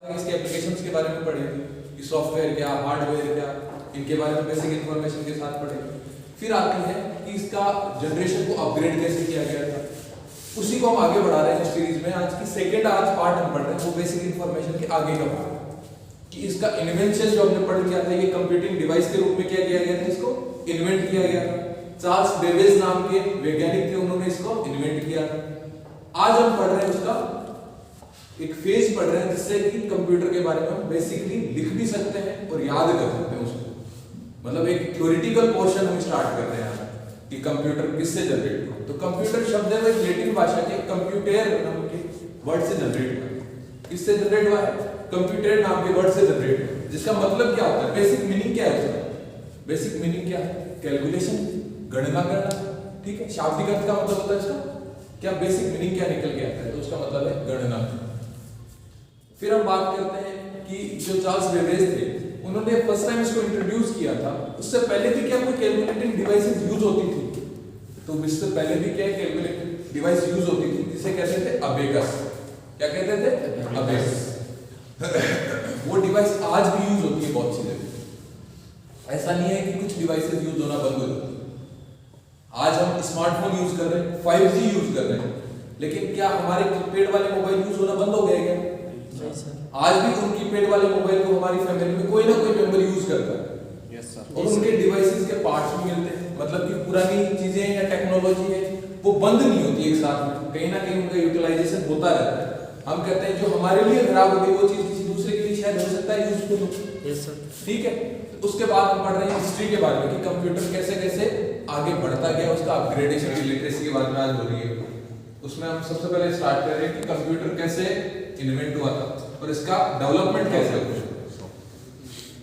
इसके एप्लीकेशंस के बारे में पढ़ेंगे कि सॉफ्टवेयर क्या, हार्डवेयर क्या, इनके बारे में बेसिक इन्फॉर्मेशन के साथ पढ़ेंगे। फिर आती है कि इसका जनरेशन को अपग्रेड कैसे किया गया था, उसी को हम आगे बढ़ा रहे हैं इस सीरीज में। आज की सेकंड पार्ट हम पढ़ रहे हैं वो बेसिक इन्फॉर्मेशन के आगे का पार्ट कि इसका इन्वेंशन जो हमने पढ़ लिया था, ये कंप्यूटिंग डिवाइस के रूप में क्या किया गया था, इसको इन्वेंट किया गया था। चार्ल्स बेबेज नाम के वैज्ञानिक थे, उन्होंने इसको इन्वेंट किया था। आज हम पढ़ रहे हैं उसका एक फेज पढ़ रहे हैं जिससे कि कंप्यूटर के बारे में हम बेसिकली लिख भी सकते हैं और याद कर सकते हैं उसको। मतलब एक थ्योरेटिकल पोर्शन हम स्टार्ट कर रहे हैं कि कंप्यूटर किससे जनरेट हुआ। तो कंप्यूटर शब्द है वो एक लैटिन भाषा के कंप्यूटर नाम के वर्ड से जनरेट हुआ है। किससे जनरेट हुआ है? कंप्यूटर नाम के वर्ड से जनरेट हुआ है। जिसका मतलब क्या होता है, बेसिक मीनिंग क्या है उसका? बेसिक मीनिंग क्या है? कैलकुलेशन, गणना करना। ठीक है, शाब्दिक अर्थ का मतलब होता है इसका क्या, बेसिक मीनिंग क्या निकल के आता है, तो उसका मतलब है गणना। फिर हम बात करते हैं कि जो चार्ल्स बेबेज थे, उन्होंने फर्स्ट टाइम इसको इंट्रोड्यूस किया था। उससे पहले भी क्या कोई कैलकुलेटिंग डिवाइसेस यूज होती थी? तो इससे पहले भी क्या कैलकुलेटिंग डिवाइस यूज होती थी जिसे कहते थे अबेकस। क्या कहते थे? अबेकस। वो डिवाइस आज भी यूज होती है बहुत सी जगह। ऐसा नहीं है कि कुछ डिवाइसेस यूज होना बंद हो जाते। आज हम स्मार्टफोन यूज कर रहे हैं, 5G यूज कर रहे हैं, लेकिन क्या हमारे कीपैड वाले मोबाइल यूज होना बंद हो गए क्या? आज भी उन कीपैड वाले मोबाइल को हमारी फैमिली में कोई ना कोई मेंबर यूज करता है। Yes sir. और उनके डिवाइसेस के पार्ट्स भी मिलते हैं। मतलब कि पुरानी चीजें या टेक्नोलॉजी है वो बंद नहीं होती एक साथ में, कहीं ना कहीं उनका यूटिलाइजेशन होता रहता है। हम कहते हैं जो हमारे लिए खराब हो गई वो चीज किसी दूसरे के लिए शायद हो सकता है यूजफुल हो। Yes sir. ठीक है, उसके बाद हम पढ़ रहे हैं हिस्ट्री के बारे में कि कंप्यूटर कैसे कैसे आगे बढ़ता गया, उसका अपग्रेडेशन लिटरेसी के बारे में आज हो रही है। उसमें हम सबसे पहले स्टार्ट कर रहे हैं कि कंप्यूटर कैसे इन्वेंट हुआ था और इसका डेवलपमेंट कैसे हुआ।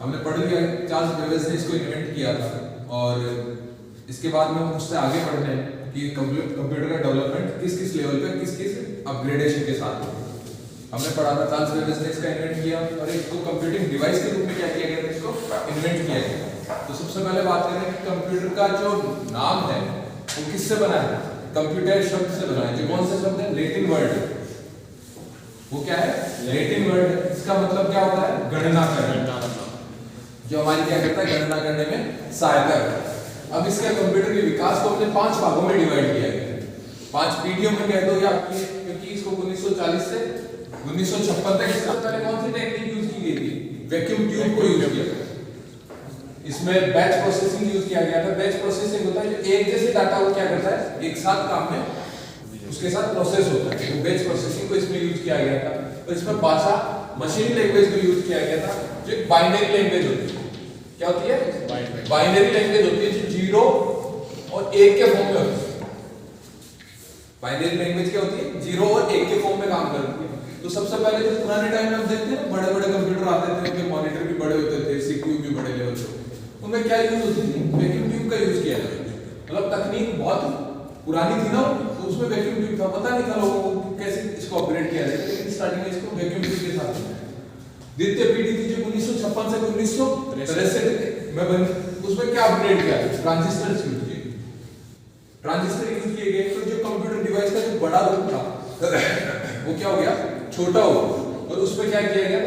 हमने पढ़ लिया चार्ल्स बेबेज ने इसको इन्वेंट किया था, और इसके बाद में हम उससे आगे बढ़ते हैं कि कंप्यूटर का डेवलपमेंट किस किस लेवल पे, किस किस अपग्रेडेशन के साथ हुआ। हमने पढ़ा था चार्ल्स बेबेज ने इसका इन्वेंट किया और इसको कंप्यूटिंग डिवाइस के रूप में क्या किया गया था, इसको इन्वेंट किया गया। तो सबसे पहले बात करें कि कंप्यूटर का जो नाम है वो किससे बना है? कंप्यूटर शब्द से बना है। जो कौन सा शब्द है? लैटिन वर्ड है। वो क्या है? लैटिन वर्ड है। इसका मतलब क्या होता है? गणना करना, जो हमारी क्या करता है, गणना करने में सहायता करता है। अब इसके कंप्यूटर के विकास को हमने 5 भागों में डिवाइड किया गया है। 5 पीढ़ियों में कह दो या क्योंकि इसको 1940 से 1956 तक इससे पहले कौन सी टेक्निक यूज की गई थी? वैक्यूम ट्यूब को यूज किया गया। इसमें बैच प्रोसेसिंग यूज किया गया था। बैच प्रोसेसिंग होता है जो एक जैसे डाटा को क्या करता है, एक साथ काम में उसके साथ प्रोसेस होता है। तो बैच प्रोसेसिंग को इसमें यूज किया गया था। तो इसमें भाषा मशीन लैंग्वेज को यूज किया गया था, जो एक बाइनरी लैंग्वेज होती है। क्या होती है? बाइनरी लैंग्वेज होती है जो 0 और 1 के फॉर्म में होती है। बाइनरी लैंग्वेज क्या होती है? 0 और 1 के फॉर्म में काम करती है। तो सबसे पहले जो पुराने टाइम में हम देखते हैं बड़े बड़े कंप्यूटर आते थे, उनके मॉनिटर भी बड़े होते थे, सीपीयू भी बड़े लेवल के, उनमें क्या यूज होती थी? वैक्यूम ट्यूब का यूज किया जाता था। मतलब तकनीक बहुत पुरानी थी ना, तो उसमें वैक्यूम ट्यूब था। पता नहीं था लोगों को कैसे इसको अपग्रेड किया जाए, लेकिन स्टार्टिंग में इसको वैक्यूम ट्यूब के साथ बनाया। द्वितीय पीढ़ी थी जो 1956 से 1963 में बनी। उसमें क्या अपग्रेड किया? ट्रांजिस्टर यूज किए। ट्रांजिस्टर यूज किए गए तो जो कंप्यूटर डिवाइस का जो बड़ा रूप था वो क्या हो गया? छोटा हो गया। और उसमें क्या किया गया?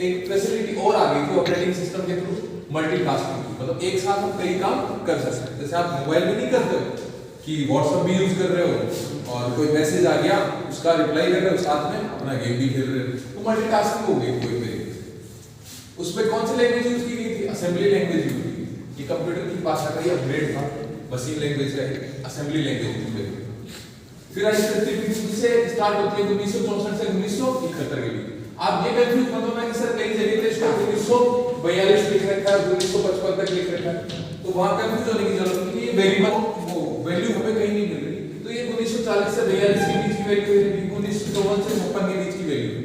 एक फैसिलिटी और आ गई थी ऑपरेटिंग सिस्टम के थ्रू, मल्टीटास्किंग। मतलब एक साथ हम कई काम कर सकते हैं। जैसे आप मोबाइल में नहीं करते हो कि व्हाट्सएप भी यूज कर रहे हो और कोई मैसेज आ गया उसका रिप्लाई कर रहे हो, साथ में अपना गेम भी खेल रहे हो, तो मल्टीटास्किंग हो गई कोई तरीके से। उसमें कौन सी लैंग्वेज यूज की गई थी? असेंबली लैंग्वेज यूज की गई। ये कंप्यूटर की भाषा का ही अपग्रेड था, मशीन लैंग्वेज का असेंबली लैंग्वेज यूज की। फिर आई से स्टार्ट होती है 1964 से 1971 के बीच। आप ये कंफ्यूज मत होना कि सर कई जगह पे इसको 1942 लिख रखा है, 1955 तक लिख रखा है, तो वहां कंफ्यूज होने की जरूरत नहीं है। ये वेरिएबल वो वैल्यू हमें कहीं नहीं मिल रही। तो ये 1940 से 42 के बीच की वैल्यू है, 1954 से 56 के बीच की वैल्यू है।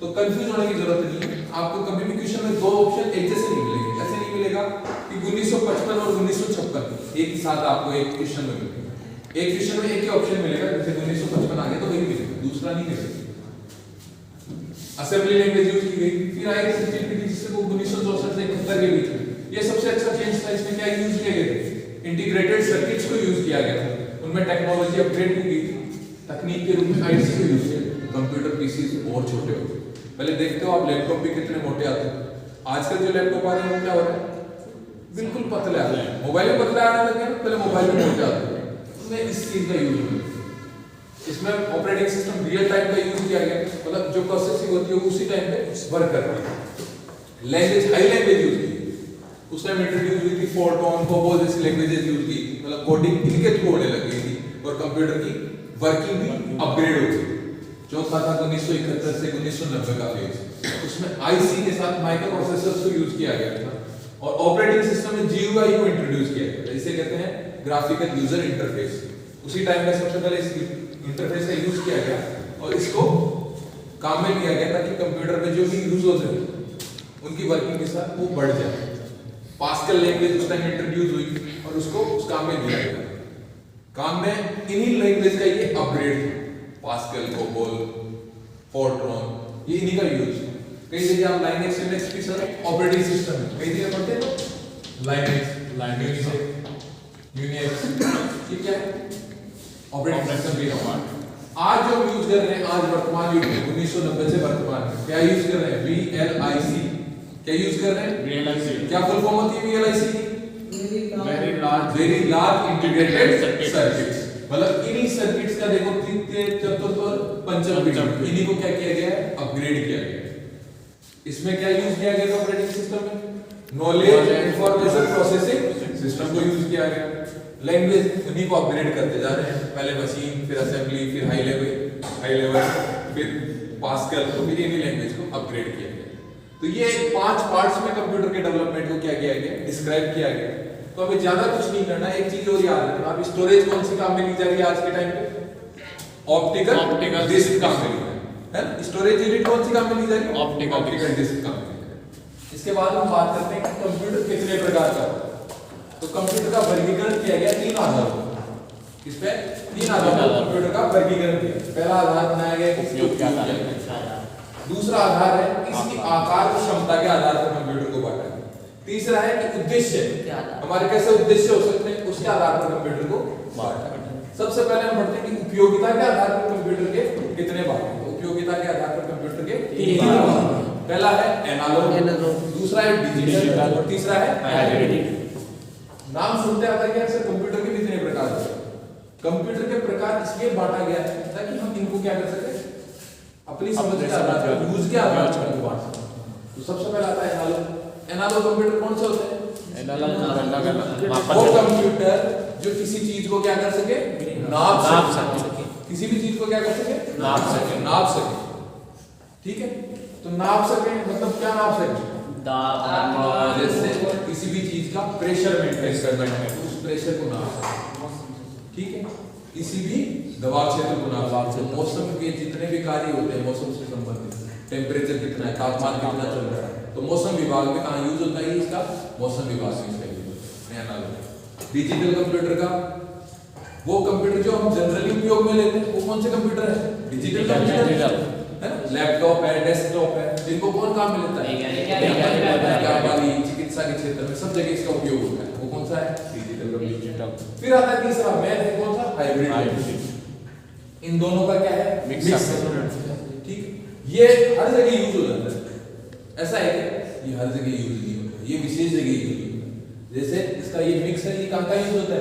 तो कंफ्यूज होने की जरूरत नहीं है। आपको कभी भी क्वेश्चन में 2 ऑप्शन एक जैसे नहीं मिलेंगे। ऐसे नहीं मिलेगा कि 1955 और 1956 एक ही साथ आपको एक क्वेश्चन में मिलेगा। एक क्वेश्चन में एक ही ऑप्शन मिलेगा, जैसे 1955 आ गया तो वही मिलेगा, दूसरा नहीं मिलेगा। असेंबली लैंग्वेज यूज की गई। फिर आई जिससे 1964 से 71 के बीच में ये सबसे अच्छा चेंज था। इसमें क्या यूज किए गए थे? इंटीग्रेटेड सर्किट्स को यूज किया गया था। उनमें टेक्नोलॉजी अपग्रेड की गई थी। तकनीक के रूप में आईसी को यूज किया। कंप्यूटर पीसी और छोटे हो गए। पहले देखते हो आप लैपटॉप भी कितने मोटे आते हैं। आजकल जो लैपटॉप आ रहे हैं वो क्या हो रहा है, बिल्कुल पतले आ रहे हैं। मोबाइल में पतले आने लगे हैं, पहले मोबाइल में मोटे आते हैं। उसमें इस चीज का यूज हुआ, इसमें ऑपरेटिंग सिस्टम रियल टाइम का यूज किया गया, मतलब जो प्रोसेसिंग होती है उसी टाइम पे वर्क कर रही है। लैंग्वेज हाई लैंग्वेज यूज की, उस टाइम इंट्रोड्यूस हुई थी फोरट्रॉन, कोबोल जैसी लैंग्वेजेस यूज की, मतलब कोडिंग इनके थ्रू होने लगी थी और कंप्यूटर की वर्किंग भी अपग्रेड हो गई। जो था 1971 से 1990 का फेज, उसमें आईसी के साथ माइक्रो प्रोसेसर्स को यूज किया गया था और ऑपरेटिंग सिस्टम में जीयूआई को इंट्रोड्यूस किया गया, इसे कहते हैं ग्राफिकल यूजर इंटरफेस। उसी टाइम में सबसे पहले इस इंटरफेस का यूज किया गया और इसको काम में लिया गया ताकि कंप्यूटर में जो भी यूज होते हैं उनकी वर्किंग के साथ वो बढ़ जाए। पास्कल लैंग्वेज उस टाइम इंट्रोड्यूस हुई और उसको उस काम में लिया गया। काम में इन्हीं लैंग्वेज का ये अपग्रेड था, पास्कल, कोबोल, फोरट्रॉन, ये इन्हीं का यूज। कई जगह आप लाइनेक्स लिनक्स भी सर ऑपरेटिंग सिस्टम है, कई जगह पढ़ते हैं लाइनेक्स, यूनिक्स, ये क्या है ऑपरेटिंग सिस्टम भी है। आज जो यूज कर रहे हैं, आज वर्तमान युग में 1990 से वर्तमान में क्या यूज कर रहे हैं, VLIC, क्या यूज कर रहे हैं, VLIC। क्या फुल फॉर्म होती है VLIC की, वेरी लार्ज इंटीग्रेटेड सर्किट्स। मतलब इन्हीं सर्किट्स का देखो तृतीय चतुर्थ और पंचम पीढ़ी, इन्हीं को क्या किया गया है, अपग्रेड किया गया है। इसमें क्या यूज किया गया ऑपरेटिंग सिस्टम में, नॉलेज इंफॉर्मेशन प्रोसेसिंग सिस्टम को यूज किया गया। लैंग्वेज उन्हीं को अपग्रेड करते जा रहे हैं, पहले मशीन, फिर असेंबली, फिर हाई लेवल, फिर पास्कल, तो फिर इन्हीं लैंग्वेज को अपग्रेड किया गया। तो ये 5 पार्ट्स में कंप्यूटर के डेवलपमेंट को क्या किया गया, डिस्क्राइब किया गया। तो अभी ज्यादा कुछ नहीं करना, एक चीज और याद रखना, आप स्टोरेज कौन सी काम में ली जा रही है आज के टाइम पे, ऑप्टिकल डिस्क काम में ली जा रही है। स्टोरेज यूनिट कौन सी काम में ली जा रही है, ऑप्टिकल डिस्क काम में ली जा रही है। इसके बाद हम बात करते हैं कि कंप्यूटर कितने प्रकार का होता है। तो कंप्यूटर का वर्गीकरण किया गया 3 आधारों पर। इस पे 3 आधारों पर कंप्यूटर का वर्गीकरण किया। पहला आधार बनाया गया उपयोग के आधार पर, दूसरा आधार है इसकी आकार और क्षमता के आधार पर कंप्यूटर को बांटा गया, तीसरा है कि उद्देश्य हमारे कैसे उद्देश्य हो सकते हैं उसके आधार पर कंप्यूटर को बांटा गया। सबसे पहले हम पढ़ते हैं कि उपयोगिता के आधार पर कंप्यूटर के कितने भाग हैं। उपयोगिता के आधार पर कंप्यूटर के 3 भाग। पहला है एनालॉग, दूसरा है डिजिटल और तीसरा है हाइब्रिड। नाम सुनते आता है कि सर कंप्यूटर के कितने प्रकार हैं। कंप्यूटर के प्रकार इसलिए बांटा गया है ताकि हम इनको क्या कर सके, अपनी समझ के आधार पर, यूज के आधार पर बांट सकें। तो सबसे पहले आता है एनालॉग। एनालॉग कंप्यूटर कौन से होते हैं, वो कंप्यूटर जो किसी चीज को क्या कर सके, नाप सके, किसी भी चीज को क्या कर सके, नाप सके। ठीक है, तो नाप सके मतलब क्या नाप सके, जैसे किसी भी चीज का प्रेशर मेंटेन करना है, उस प्रेशर को नाप सके। ठीक है, किसी भी दबाव क्षेत्र को नाप सके। मौसम के जितने भी कार्य होते हैं मौसम से संबंधित, टेम्परेचर कितना है, तापमान कितना चल रहा है, तो मौसम विभाग में कहाँ यूज होता है इसका, मौसम विभाग में इसका यूज होता है। एनालॉग। डिजिटल कंप्यूटर का वो कंप्यूटर जो हम जनरली उपयोग में लेते हैं वो कौन से कंप्यूटर है, डिजिटल कंप्यूटर है। लैपटॉप है, डेस्कटॉप है, जिनको कौन काम में लेता है, चिकित्सा के क्षेत्र में सब जगह इसका उपयोग होता है। वो कौन सा है, डिजिटल कंप्यूटर। फिर आता है तीसरा, मैन है, कौन सा, हाइब्रिड। इन दोनों का क्या है, मिक्स। ठीक, ये हर जगह यूज हो जाता है। ऐसा है कि ये हर जगह यूज नहीं होता, ये विशेष जगह यूज होता है। जैसे इसका ये मिक्स है, ये कहाँ का यूज होता है,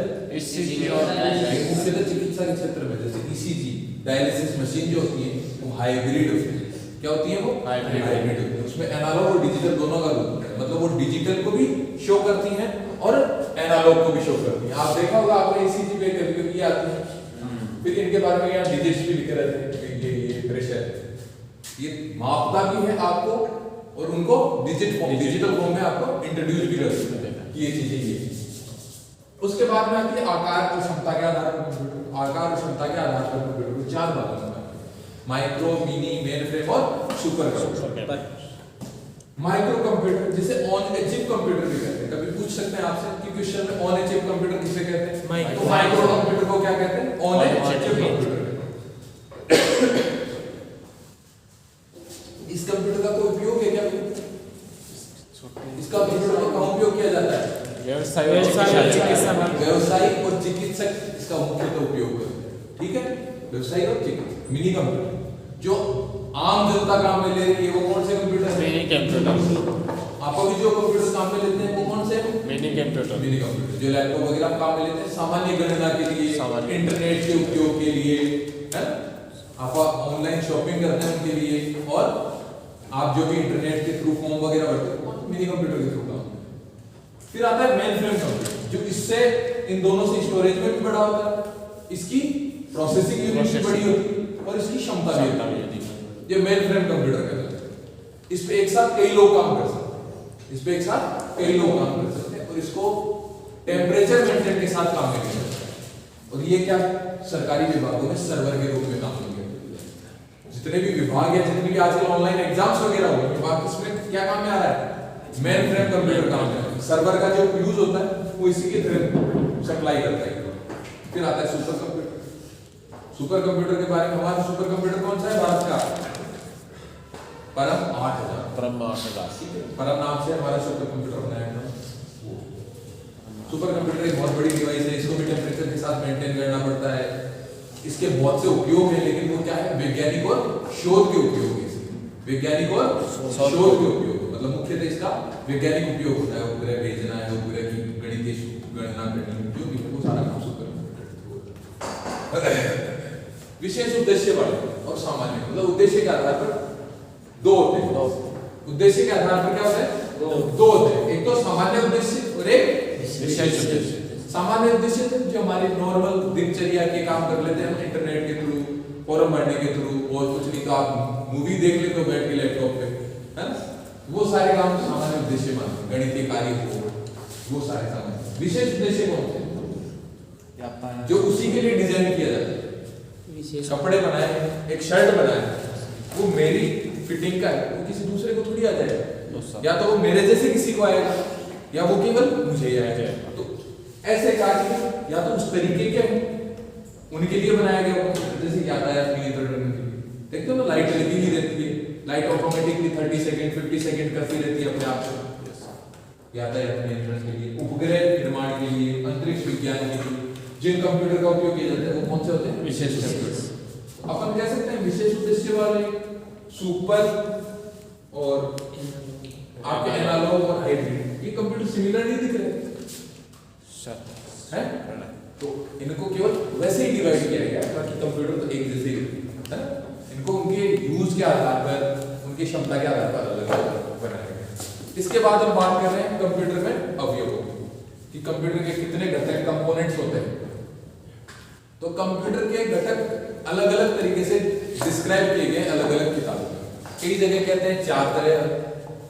मुख्यतः चिकित्सा के क्षेत्र में। जैसे ईसीजी डायलिसिस मशीन जो होती है वो हाइब्रिड होती है। क्या होती है वो, हाइब्रिड होती है। उसमें एनालॉग और डिजिटल दोनों का रूप होता है, मतलब वो डिजिटल को भी शो करती हैं और एनालॉग को भी शो करती हैं। आप देखा होगा आपने ईसीजी पे कभी-कभी ये आती है, फिर इनके बारे में यहाँ डिजिट्स भी लिखे रहते हैं, ये प्रेशर, ये मापता भी है आपको और उनको डिजिटल फॉर्म में आपको इंट्रोड्यूस भी कर सकते हैं ये चीजें। ये उसके बाद में आती है आकार और क्षमता के आधार पर कंप्यूटर। आकार और क्षमता के आधार पर कंप्यूटर को 4 भागों में माइक्रो, मिनी, मेन फ्रेम और सुपर कंप्यूटर। माइक्रो कंप्यूटर जिसे ऑन ए चिप कंप्यूटर भी कहते हैं। कभी पूछ सकते हैं आपसे कि क्वेश्चन में ऑन ए चिप कंप्यूटर किसे कहते हैं, तो माइक्रो कंप्यूटर को क्या कहते हैं, ऑन ए चिप कंप्यूटर। इस कंप्यूटर का कोई उपयोग है क्या, इसका कंप्यूटर का उपयोग किया जाता है व्यावसायिक और चिकित्सक इसका मुख्यतः उपयोग करते हैं। ठीक है, व्यवसायिक और चिकित्सक। मिनी कंप्यूटर जो आम जनता काम में ले रही है वो कौन से कंप्यूटर है? Mini computer. आपको भी जो कंप्यूटर काम में लेते हैं वो कौन से हैं? Mini computer. मिनी कंप्यूटर जो लैपटॉप वगैरह काम में लेते हैं सामान्य गणना के लिए, सामान्य इंटरनेट के उपयोग के लिए, है आप ऑनलाइन शॉपिंग करते हैं उनके लिए, और आप जो भी इंटरनेट के थ्रू फॉर्म वगैरह भरते हैं वो मिनी कंप्यूटर के थ्रू काम। फिर आता है मेन फ्रेम कंप्यूटर जो इससे इन दोनों से स्टोरेज में भी बड़ा होता है, इसकी प्रोसेसिंग यूनिट भी बड़ी होती है और इसकी क्षमता भी होती है। ये मेन फ्रेम कंप्यूटर कहलाता है। इस पे एक साथ कई लोग काम कर सकते हैं, इस पे एक साथ कई लोग काम कर सकते हैं और इसको टेम्परेचर मेंटेन के साथ काम में किया जाता है। और ये क्या सरकारी विभागों में सर्वर के रूप में काम किया जाता है। जितने भी विभाग है, जितने भी आजकल ऑनलाइन एग्जाम्स वगैरह हो रहे हैं, इसमें क्या काम में आ रहा है? मेन फ्रेम कंप्यूटर काम में। सर्वर का जो यूज होता है वो इसी के थ्रू सप्लाई करता है। फिर आता है सुपर कंप्यूटर। सुपर कंप्यूटर के बारे में, हमारा सुपर कंप्यूटर कौन सा है भारत का? परम 8000। परम 8000। परम नाम से हमारा सुपर कंप्यूटर बनाया है। सुपर कंप्यूटर एक बहुत बड़ी डिवाइस है, इसको भी टेम्परेचर के साथ मेंटेन करना पड़ता है। इसके बहुत से उपयोग हैं, लेकिन वो क्या है? वैज्ञानिक और शोध के उपयोग है। वैज्ञानिक और शोध के उपयोग, मतलब मुख्यतः इसका वैज्ञानिक उपयोग होता है। उपग्रह भेजना है, उपग्रह की गणितीय गणना करनी, जो भी वो सारा काम सुपर विशेष उद्देश्य वाले और सामान्य, मतलब उद्देश्य के आधार पर दो होते हैं। उद्देश्य के आधार पर क्या होता है? दो होते हैं। एक तो सामान्य उद्देश्य और एक विशेष उद्देश्य। सामान्य उद्देश्य जो हमारे नॉर्मल दिनचर्या के काम कर लेते हैं हम इंटरनेट के थ्रू, फॉर्म भरने के थ्रू, और कुछ नहीं तो आप मूवी देख लेते हो बैठ के लैपटॉप पे, है ना? वो सारे काम सामान्य उद्देश्य मानते हैं। गणितीय कार्य हो, वो सारे सामान्य। विशेष उद्देश्य कौन से? जो उसी के लिए डिजाइन किया जाता है। कपड़े बनाए, एक शर्ट बनाए, वो मेरी फिटिंग का है, वो किसी दूसरे को थोड़ी आ जाएगा। या तो वो मेरे जैसे किसी को आएगा या वो केवल मुझे ही आएगा। तो ऐसे कार्य या तो उस तरीके के उनके लिए बनाया गया हो, जैसे यातायात नियंत्रण करने के लिए देखते हो ना, लाइट लगी हुई रहती है, लाइट ऑटोमेटिकली 30 सेकंड 50 सेकंड करती रहती है अपने आप से। यातायात नियंत्रण के लिए, उपग्रह निर्माण के लिए, अंतरिक्ष विज्ञान के लिए जिन कंप्यूटर का उपयोग किया जाता है वो कौन से होते हैं? विशेष कंप्यूटर। अपन कह सकते हैं विशेष उद्देश्य वाले, सुपर और आपके एनालॉग और हाइब्रिड, ये कंप्यूटर सिमिलर नहीं दिख रहे हैं, तो इनको केवल वैसे ही डिवाइड किया गया, बाकी कंप्यूटर तो एक जैसे ही है। इनको उनके यूज के आधार पर, उनकी क्षमता के आधार पर अलग अलग बनाया गया। इसके बाद हम बात कर रहे हैं कंप्यूटर में अवयवों की, कि कंप्यूटर के कितने घटक कंपोनेंट्स होते हैं। तो कंप्यूटर के घटक अलग अलग तरीके से डिस्क्राइब किए गए अलग अलग किताबों में। कई जगह कहते हैं 4 तरह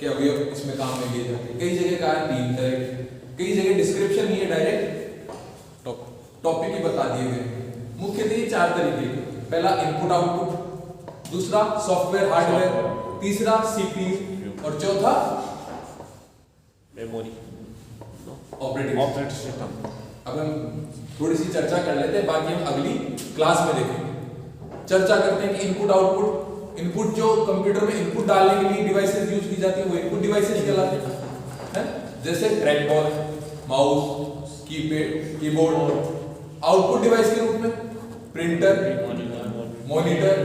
के अवयव इसमें काम में लिए जाते हैं, कई जगह कहा 3 तरह, कई जगह डिस्क्रिप्शन नहीं है, डायरेक्ट टॉपिक ही बता दिए गए। मुख्यतः ये 4 तरीके, पहला इनपुट आउटपुट, दूसरा सॉफ्टवेयर हार्डवेयर, तीसरा सीपीयू और चौथा मेमोरी ऑपरेटिंग सिस्टम। अब हम थोड़ी सी चर्चा कर लेते हैं, बाकी हम अगली क्लास में देखेंगे। चर्चा करते हैं कि इनपुट आउटपुट। इनपुट जो कंप्यूटर में इनपुट डालने के लिए डिवाइसेस यूज की जाती है वो इनपुट डिवाइसेस कहलाते हैं, जैसे track ball, mouse, keypad, keyboard. Output device के रूप में प्रिंटर, मॉनिटर,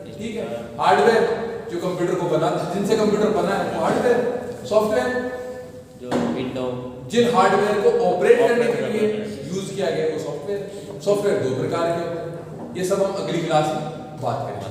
ठीक है। हार्डवेयर जो कंप्यूटर को बनाता है, जिनसे कंप्यूटर बना है वो हार्डवेयर। सॉफ्टवेयर जो विंडो, जिन हार्डवेयर को ऑपरेट करने के लिए यूज किया गया वो सॉफ्टवेयर। सॉफ्टवेयर 2 प्रकार के होते हैं, ये सब हम अगली क्लास में बात करेंगे।